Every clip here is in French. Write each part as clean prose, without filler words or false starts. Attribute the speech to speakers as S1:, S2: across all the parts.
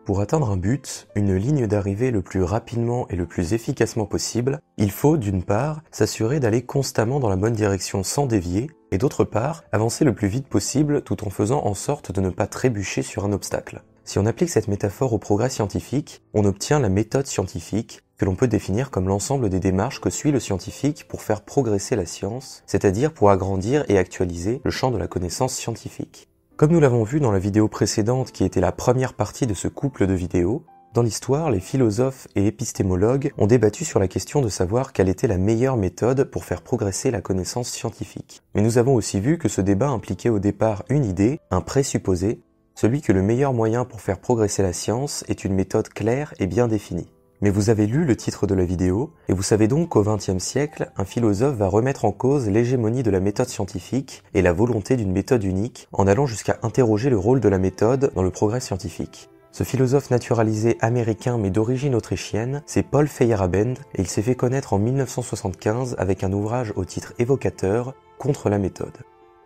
S1: Pour atteindre un but, une ligne d'arrivée le plus rapidement et le plus efficacement possible, il faut, d'une part, s'assurer d'aller constamment dans la bonne direction sans dévier, et d'autre part, avancer le plus vite possible tout en faisant en sorte de ne pas trébucher sur un obstacle. Si on applique cette métaphore au progrès scientifique, on obtient la méthode scientifique, que l'on peut définir comme l'ensemble des démarches que suit le scientifique pour faire progresser la science, c'est-à-dire pour agrandir et actualiser le champ de la connaissance scientifique. Comme nous l'avons vu dans la vidéo précédente qui était la première partie de ce couple de vidéos, dans l'histoire, les philosophes et épistémologues ont débattu sur la question de savoir quelle était la meilleure méthode pour faire progresser la connaissance scientifique. Mais nous avons aussi vu que ce débat impliquait au départ une idée, un présupposé, celui que le meilleur moyen pour faire progresser la science est une méthode claire et bien définie. Mais vous avez lu le titre de la vidéo, et vous savez donc qu'au XXe siècle, un philosophe va remettre en cause l'hégémonie de la méthode scientifique et la volonté d'une méthode unique, en allant jusqu'à interroger le rôle de la méthode dans le progrès scientifique. Ce philosophe naturalisé américain mais d'origine autrichienne, c'est Paul Feyerabend, et il s'est fait connaître en 1975 avec un ouvrage au titre évocateur, Contre la méthode.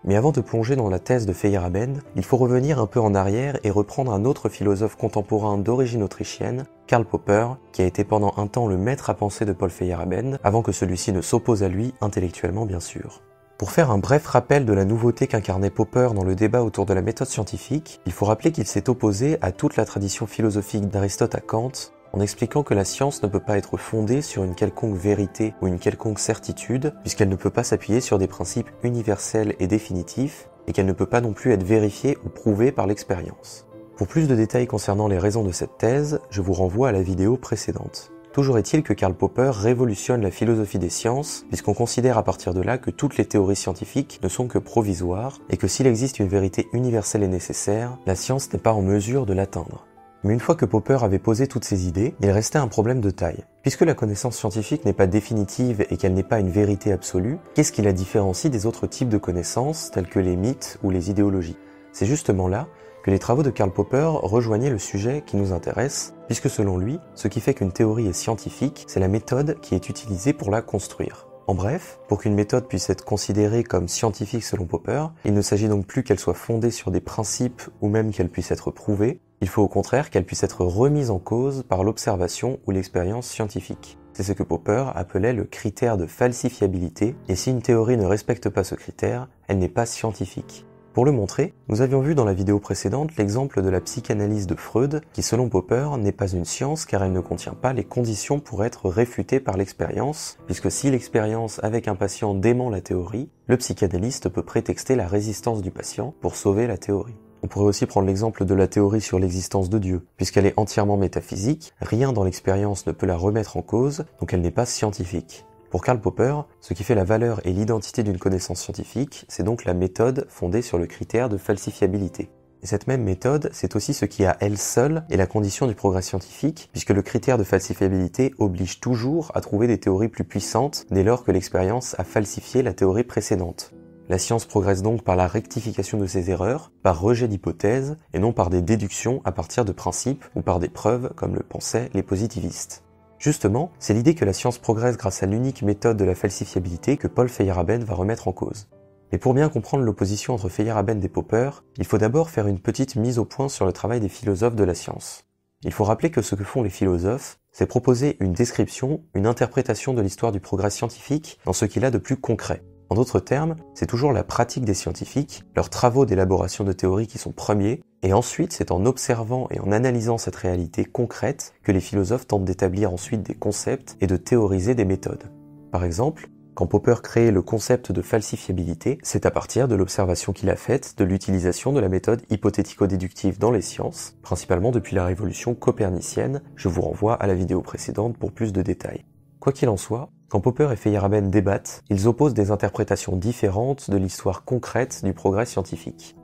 S1: Mais avant de plonger dans la thèse de Feyerabend, il faut revenir un peu en arrière et reprendre un autre philosophe contemporain d'origine autrichienne, Karl Popper, qui a été pendant un temps le maître à penser de Paul Feyerabend, avant que celui-ci ne s'oppose à lui, intellectuellement bien sûr. Pour faire un bref rappel de la nouveauté qu'incarnait Popper dans le débat autour de la méthode scientifique, il faut rappeler qu'il s'est opposé à toute la tradition philosophique d'Aristote à Kant, en expliquant que la science ne peut pas être fondée sur une quelconque vérité ou une quelconque certitude, puisqu'elle ne peut pas s'appuyer sur des principes universels et définitifs, et qu'elle ne peut pas non plus être vérifiée ou prouvée par l'expérience. Pour plus de détails concernant les raisons de cette thèse, je vous renvoie à la vidéo précédente. Toujours est-il que Karl Popper révolutionne la philosophie des sciences, puisqu'on considère à partir de là que toutes les théories scientifiques ne sont que provisoires, et que s'il existe une vérité universelle et nécessaire, la science n'est pas en mesure de l'atteindre. Mais une fois que Popper avait posé toutes ses idées, il restait un problème de taille. Puisque la connaissance scientifique n'est pas définitive et qu'elle n'est pas une vérité absolue, qu'est-ce qui la différencie des autres types de connaissances tels que les mythes ou les idéologies? C'est justement là que les travaux de Karl Popper rejoignaient le sujet qui nous intéresse, puisque selon lui, ce qui fait qu'une théorie est scientifique, c'est la méthode qui est utilisée pour la construire. En bref, pour qu'une méthode puisse être considérée comme scientifique selon Popper, il ne s'agit donc plus qu'elle soit fondée sur des principes ou même qu'elle puisse être prouvée, il faut au contraire qu'elle puisse être remise en cause par l'observation ou l'expérience scientifique. C'est ce que Popper appelait le critère de falsifiabilité, et si une théorie ne respecte pas ce critère, elle n'est pas scientifique. Pour le montrer, nous avions vu dans la vidéo précédente l'exemple de la psychanalyse de Freud, qui selon Popper n'est pas une science car elle ne contient pas les conditions pour être réfutée par l'expérience, puisque si l'expérience avec un patient dément la théorie, le psychanalyste peut prétexter la résistance du patient pour sauver la théorie. On pourrait aussi prendre l'exemple de la théorie sur l'existence de Dieu. Puisqu'elle est entièrement métaphysique, rien dans l'expérience ne peut la remettre en cause, donc elle n'est pas scientifique. Pour Karl Popper, ce qui fait la valeur et l'identité d'une connaissance scientifique, c'est donc la méthode fondée sur le critère de falsifiabilité. Et cette même méthode, c'est aussi ce qui à elle seule est la condition du progrès scientifique, puisque le critère de falsifiabilité oblige toujours à trouver des théories plus puissantes dès lors que l'expérience a falsifié la théorie précédente. La science progresse donc par la rectification de ses erreurs, par rejet d'hypothèses, et non par des déductions à partir de principes ou par des preuves comme le pensaient les positivistes. Justement, c'est l'idée que la science progresse grâce à l'unique méthode de la falsifiabilité que Paul Feyerabend va remettre en cause. Mais pour bien comprendre l'opposition entre Feyerabend et Popper, il faut d'abord faire une petite mise au point sur le travail des philosophes de la science. Il faut rappeler que ce que font les philosophes, c'est proposer une description, une interprétation de l'histoire du progrès scientifique dans ce qu'il a de plus concret. En d'autres termes, c'est toujours la pratique des scientifiques, leurs travaux d'élaboration de théories qui sont premiers, et ensuite c'est en observant et en analysant cette réalité concrète que les philosophes tentent d'établir ensuite des concepts et de théoriser des méthodes. Par exemple, quand Popper crée le concept de falsifiabilité, c'est à partir de l'observation qu'il a faite de l'utilisation de la méthode hypothético-déductive dans les sciences, principalement depuis la révolution copernicienne. Je vous renvoie à la vidéo précédente pour plus de détails. Quoi qu'il en soit, quand Popper et Feyerabend débattent, ils opposent des interprétations différentes de l'histoire concrète du progrès scientifique.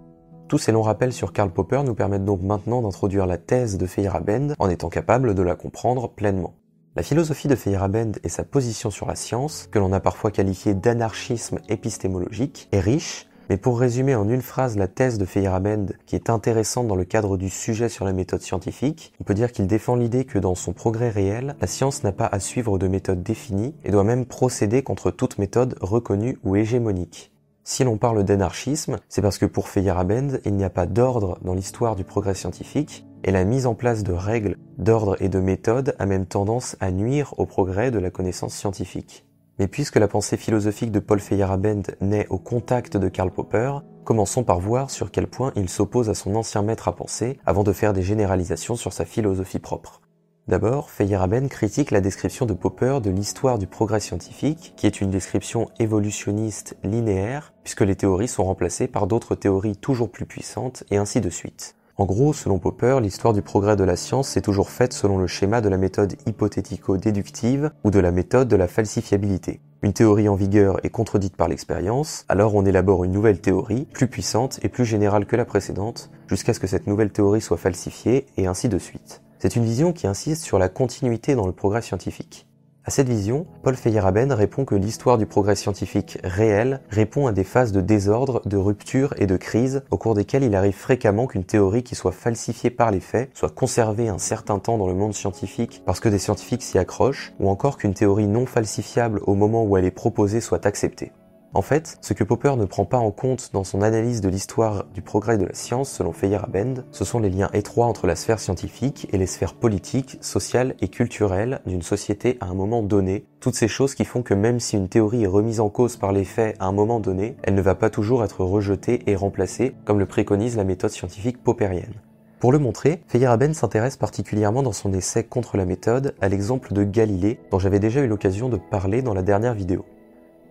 S1: Tous ces longs rappels sur Karl Popper nous permettent donc maintenant d'introduire la thèse de Feyerabend en étant capable de la comprendre pleinement. La philosophie de Feyerabend et sa position sur la science, que l'on a parfois qualifiée d'anarchisme épistémologique, est riche, mais pour résumer en une phrase la thèse de Feyerabend, qui est intéressante dans le cadre du sujet sur la méthode scientifique, on peut dire qu'il défend l'idée que dans son progrès réel, la science n'a pas à suivre de méthode définie et doit même procéder contre toute méthode reconnue ou hégémonique. Si l'on parle d'anarchisme, c'est parce que pour Feyerabend, il n'y a pas d'ordre dans l'histoire du progrès scientifique, et la mise en place de règles, d'ordres et de méthodes a même tendance à nuire au progrès de la connaissance scientifique. Mais puisque la pensée philosophique de Paul Feyerabend naît au contact de Karl Popper, commençons par voir sur quel point il s'oppose à son ancien maître à penser avant de faire des généralisations sur sa philosophie propre. D'abord, Feyerabend critique la description de Popper de l'histoire du progrès scientifique, qui est une description évolutionniste linéaire, puisque les théories sont remplacées par d'autres théories toujours plus puissantes, et ainsi de suite. En gros, selon Popper, l'histoire du progrès de la science s'est toujours faite selon le schéma de la méthode hypothético-déductive ou de la méthode de la falsifiabilité. Une théorie en vigueur est contredite par l'expérience, alors on élabore une nouvelle théorie, plus puissante et plus générale que la précédente, jusqu'à ce que cette nouvelle théorie soit falsifiée, et ainsi de suite. C'est une vision qui insiste sur la continuité dans le progrès scientifique. À cette vision, Paul Feyerabend répond que l'histoire du progrès scientifique réel répond à des phases de désordre, de rupture et de crise au cours desquelles il arrive fréquemment qu'une théorie qui soit falsifiée par les faits soit conservée un certain temps dans le monde scientifique parce que des scientifiques s'y accrochent, ou encore qu'une théorie non falsifiable au moment où elle est proposée soit acceptée. En fait, ce que Popper ne prend pas en compte dans son analyse de l'histoire du progrès de la science selon Feyerabend, ce sont les liens étroits entre la sphère scientifique et les sphères politiques, sociales et culturelles d'une société à un moment donné, toutes ces choses qui font que même si une théorie est remise en cause par les faits à un moment donné, elle ne va pas toujours être rejetée et remplacée comme le préconise la méthode scientifique poppérienne. Pour le montrer, Feyerabend s'intéresse particulièrement dans son essai Contre la méthode à l'exemple de Galilée, dont j'avais déjà eu l'occasion de parler dans la dernière vidéo.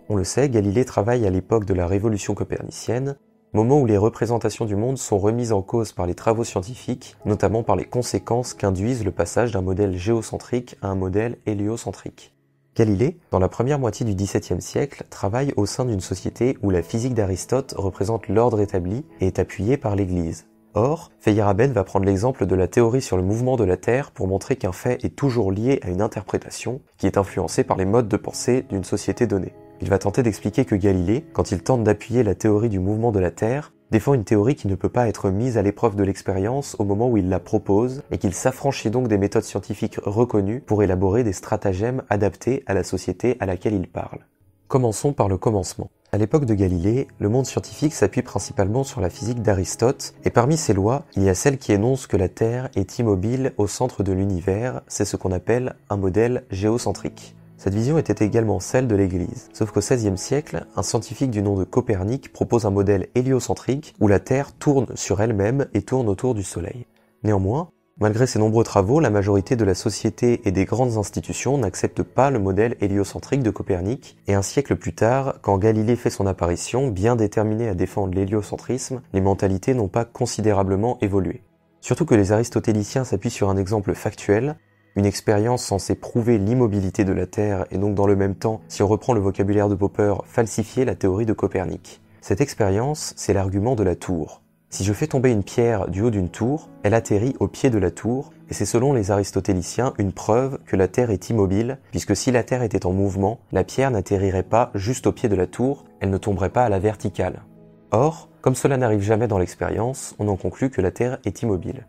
S1: On le sait, Galilée travaille à l'époque de la révolution copernicienne, moment où les représentations du monde sont remises en cause par les travaux scientifiques, notamment par les conséquences qu'induisent le passage d'un modèle géocentrique à un modèle héliocentrique. Galilée, dans la première moitié du XVIIe siècle, travaille au sein d'une société où la physique d'Aristote représente l'ordre établi et est appuyée par l'Église. Or, Feyerabend va prendre l'exemple de la théorie sur le mouvement de la Terre pour montrer qu'un fait est toujours lié à une interprétation qui est influencée par les modes de pensée d'une société donnée. Il va tenter d'expliquer que Galilée, quand il tente d'appuyer la théorie du mouvement de la Terre, défend une théorie qui ne peut pas être mise à l'épreuve de l'expérience au moment où il la propose, et qu'il s'affranchit donc des méthodes scientifiques reconnues pour élaborer des stratagèmes adaptés à la société à laquelle il parle. Commençons par le commencement. À l'époque de Galilée, le monde scientifique s'appuie principalement sur la physique d'Aristote, et parmi ces lois, il y a celle qui énonce que la Terre est immobile au centre de l'univers, c'est ce qu'on appelle un modèle géocentrique. Cette vision était également celle de l'Église, sauf qu'au XVIe siècle, un scientifique du nom de Copernic propose un modèle héliocentrique où la Terre tourne sur elle-même et tourne autour du Soleil. Néanmoins, malgré ces nombreux travaux, la majorité de la société et des grandes institutions n'acceptent pas le modèle héliocentrique de Copernic, et un siècle plus tard, quand Galilée fait son apparition, bien déterminé à défendre l'héliocentrisme, les mentalités n'ont pas considérablement évolué. Surtout que les aristotéliciens s'appuient sur un exemple factuel, une expérience censée prouver l'immobilité de la Terre et donc dans le même temps, si on reprend le vocabulaire de Popper, falsifier la théorie de Copernic. Cette expérience, c'est l'argument de la tour. Si je fais tomber une pierre du haut d'une tour, elle atterrit au pied de la tour, et c'est selon les aristotéliciens une preuve que la Terre est immobile, puisque si la Terre était en mouvement, la pierre n'atterrirait pas juste au pied de la tour, elle ne tomberait pas à la verticale. Or, comme cela n'arrive jamais dans l'expérience, on en conclut que la Terre est immobile.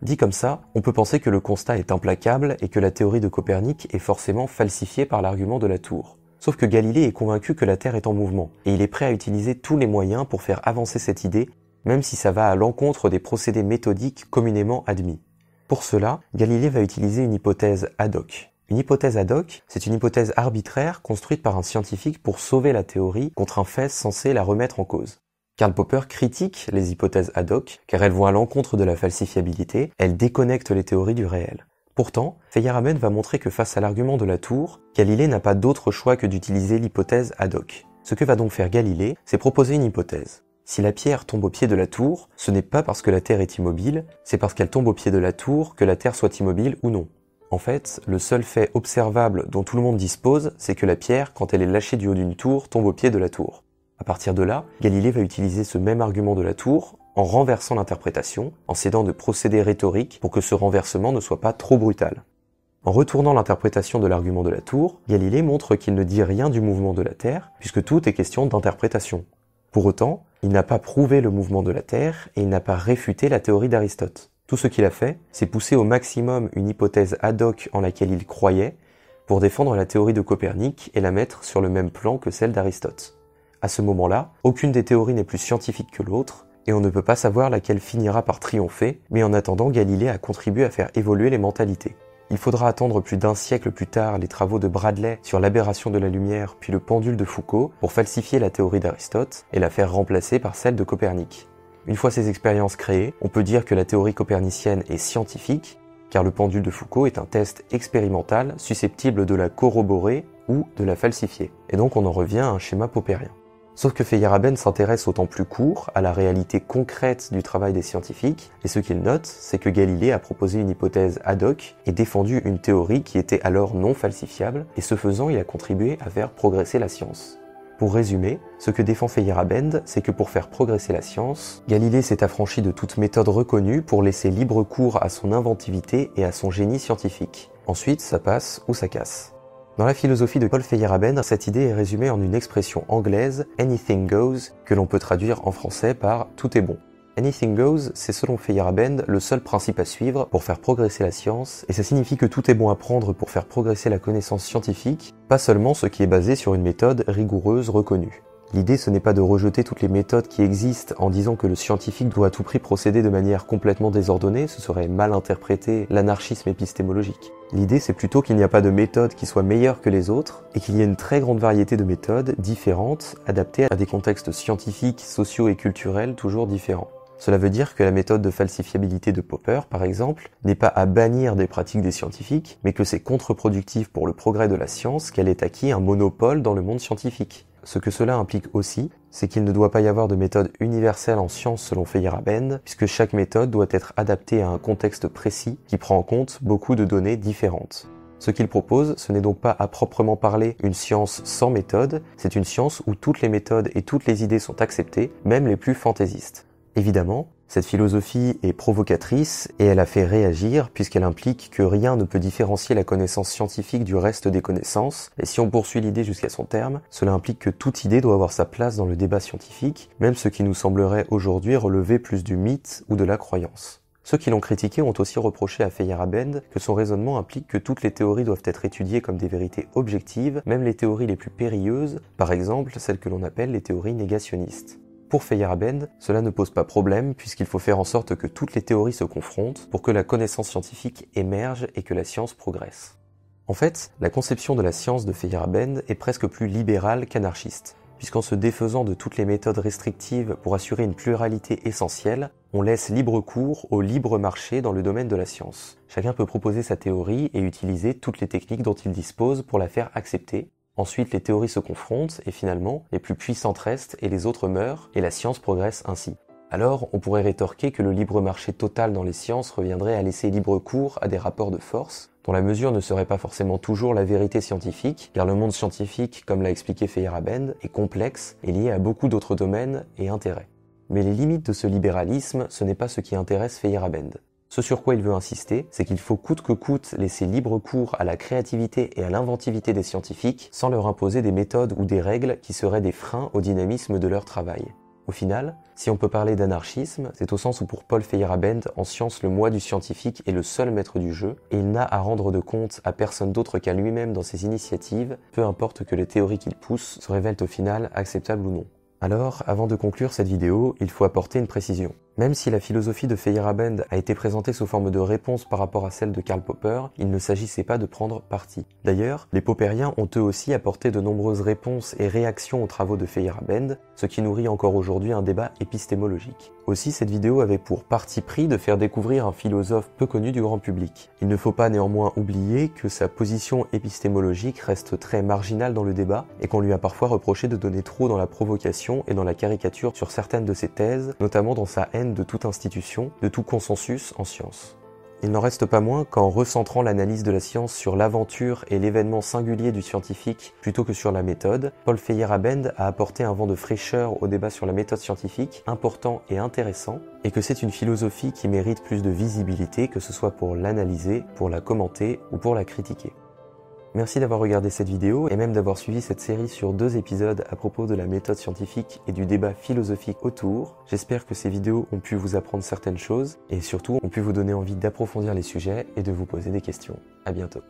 S1: Dit comme ça, on peut penser que le constat est implacable et que la théorie de Copernic est forcément falsifiée par l'argument de la tour. Sauf que Galilée est convaincu que la Terre est en mouvement, et il est prêt à utiliser tous les moyens pour faire avancer cette idée, même si ça va à l'encontre des procédés méthodiques communément admis. Pour cela, Galilée va utiliser une hypothèse ad hoc. Une hypothèse ad hoc, c'est une hypothèse arbitraire construite par un scientifique pour sauver la théorie contre un fait censé la remettre en cause. Karl Popper critique les hypothèses ad hoc car elles vont à l'encontre de la falsifiabilité, elles déconnectent les théories du réel. Pourtant, Feyerabend va montrer que face à l'argument de la tour, Galilée n'a pas d'autre choix que d'utiliser l'hypothèse ad hoc. Ce que va donc faire Galilée, c'est proposer une hypothèse. Si la pierre tombe au pied de la tour, ce n'est pas parce que la Terre est immobile, c'est parce qu'elle tombe au pied de la tour que la Terre soit immobile ou non. En fait, le seul fait observable dont tout le monde dispose, c'est que la pierre, quand elle est lâchée du haut d'une tour, tombe au pied de la tour. À partir de là, Galilée va utiliser ce même argument de la tour en renversant l'interprétation, en s'aidant de procédés rhétoriques pour que ce renversement ne soit pas trop brutal. En retournant l'interprétation de l'argument de la tour, Galilée montre qu'il ne dit rien du mouvement de la Terre, puisque tout est question d'interprétation. Pour autant, il n'a pas prouvé le mouvement de la Terre et il n'a pas réfuté la théorie d'Aristote. Tout ce qu'il a fait, c'est pousser au maximum une hypothèse ad hoc en laquelle il croyait pour défendre la théorie de Copernic et la mettre sur le même plan que celle d'Aristote. À ce moment-là, aucune des théories n'est plus scientifique que l'autre, et on ne peut pas savoir laquelle finira par triompher, mais en attendant, Galilée a contribué à faire évoluer les mentalités. Il faudra attendre plus d'un siècle plus tard les travaux de Bradley sur l'aberration de la lumière puis le pendule de Foucault pour falsifier la théorie d'Aristote et la faire remplacer par celle de Copernic. Une fois ces expériences créées, on peut dire que la théorie copernicienne est scientifique, car le pendule de Foucault est un test expérimental susceptible de la corroborer ou de la falsifier. Et donc on en revient à un schéma popperien. Sauf que Feyerabend s'intéresse au temps plus court, à la réalité concrète du travail des scientifiques, et ce qu'il note, c'est que Galilée a proposé une hypothèse ad hoc et défendu une théorie qui était alors non falsifiable, et ce faisant, il a contribué à faire progresser la science. Pour résumer, ce que défend Feyerabend, c'est que pour faire progresser la science, Galilée s'est affranchi de toute méthode reconnue pour laisser libre cours à son inventivité et à son génie scientifique. Ensuite, ça passe ou ça casse. Dans la philosophie de Paul Feyerabend, cette idée est résumée en une expression anglaise « anything goes » que l'on peut traduire en français par « tout est bon ». Anything goes, c'est selon Feyerabend le seul principe à suivre pour faire progresser la science, et ça signifie que tout est bon à prendre pour faire progresser la connaissance scientifique, pas seulement ce qui est basé sur une méthode rigoureuse reconnue. L'idée, ce n'est pas de rejeter toutes les méthodes qui existent en disant que le scientifique doit à tout prix procéder de manière complètement désordonnée, ce serait mal interpréter l'anarchisme épistémologique. L'idée, c'est plutôt qu'il n'y a pas de méthode qui soit meilleure que les autres, et qu'il y ait une très grande variété de méthodes différentes, adaptées à des contextes scientifiques, sociaux et culturels toujours différents. Cela veut dire que la méthode de falsifiabilité de Popper, par exemple, n'est pas à bannir des pratiques des scientifiques, mais que c'est contre-productif pour le progrès de la science qu'elle ait acquis un monopole dans le monde scientifique. Ce que cela implique aussi, c'est qu'il ne doit pas y avoir de méthode universelle en science selon Feyerabend, puisque chaque méthode doit être adaptée à un contexte précis qui prend en compte beaucoup de données différentes. Ce qu'il propose, ce n'est donc pas à proprement parler une science sans méthode, c'est une science où toutes les méthodes et toutes les idées sont acceptées, même les plus fantaisistes. Évidemment, cette philosophie est provocatrice et elle a fait réagir puisqu'elle implique que rien ne peut différencier la connaissance scientifique du reste des connaissances, et si on poursuit l'idée jusqu'à son terme, cela implique que toute idée doit avoir sa place dans le débat scientifique, même ce qui nous semblerait aujourd'hui relever plus du mythe ou de la croyance. Ceux qui l'ont critiqué ont aussi reproché à Feyerabend que son raisonnement implique que toutes les théories doivent être étudiées comme des vérités objectives, même les théories les plus périlleuses, par exemple celles que l'on appelle les théories négationnistes. Pour Feyerabend, cela ne pose pas problème puisqu'il faut faire en sorte que toutes les théories se confrontent pour que la connaissance scientifique émerge et que la science progresse. En fait, la conception de la science de Feyerabend est presque plus libérale qu'anarchiste, puisqu'en se défaisant de toutes les méthodes restrictives pour assurer une pluralité essentielle, on laisse libre cours au libre marché dans le domaine de la science. Chacun peut proposer sa théorie et utiliser toutes les techniques dont il dispose pour la faire accepter. Ensuite, les théories se confrontent et finalement, les plus puissantes restent et les autres meurent et la science progresse ainsi. Alors, on pourrait rétorquer que le libre marché total dans les sciences reviendrait à laisser libre cours à des rapports de force, dont la mesure ne serait pas forcément toujours la vérité scientifique, car le monde scientifique, comme l'a expliqué Feyerabend, est complexe et lié à beaucoup d'autres domaines et intérêts. Mais les limites de ce libéralisme, ce n'est pas ce qui intéresse Feyerabend. Ce sur quoi il veut insister, c'est qu'il faut coûte que coûte laisser libre cours à la créativité et à l'inventivité des scientifiques sans leur imposer des méthodes ou des règles qui seraient des freins au dynamisme de leur travail. Au final, si on peut parler d'anarchisme, c'est au sens où pour Paul Feyerabend, en science, le moi du scientifique est le seul maître du jeu, et il n'a à rendre de compte à personne d'autre qu'à lui-même dans ses initiatives, peu importe que les théories qu'il pousse se révèlent au final acceptables ou non. Alors, avant de conclure cette vidéo, il faut apporter une précision. Même si la philosophie de Feyerabend a été présentée sous forme de réponse par rapport à celle de Karl Popper, il ne s'agissait pas de prendre parti. D'ailleurs, les popperiens ont eux aussi apporté de nombreuses réponses et réactions aux travaux de Feyerabend, ce qui nourrit encore aujourd'hui un débat épistémologique. Aussi, cette vidéo avait pour parti pris de faire découvrir un philosophe peu connu du grand public. Il ne faut pas néanmoins oublier que sa position épistémologique reste très marginale dans le débat et qu'on lui a parfois reproché de donner trop dans la provocation et dans la caricature sur certaines de ses thèses, notamment dans sa haine de toute institution, de tout consensus en science. Il n'en reste pas moins qu'en recentrant l'analyse de la science sur l'aventure et l'événement singulier du scientifique plutôt que sur la méthode, Paul Feyerabend a apporté un vent de fraîcheur au débat sur la méthode scientifique, important et intéressant, et que c'est une philosophie qui mérite plus de visibilité, que ce soit pour l'analyser, pour la commenter ou pour la critiquer. Merci d'avoir regardé cette vidéo et même d'avoir suivi cette série sur 2 épisodes à propos de la méthode scientifique et du débat philosophique autour. J'espère que ces vidéos ont pu vous apprendre certaines choses et surtout ont pu vous donner envie d'approfondir les sujets et de vous poser des questions. À bientôt.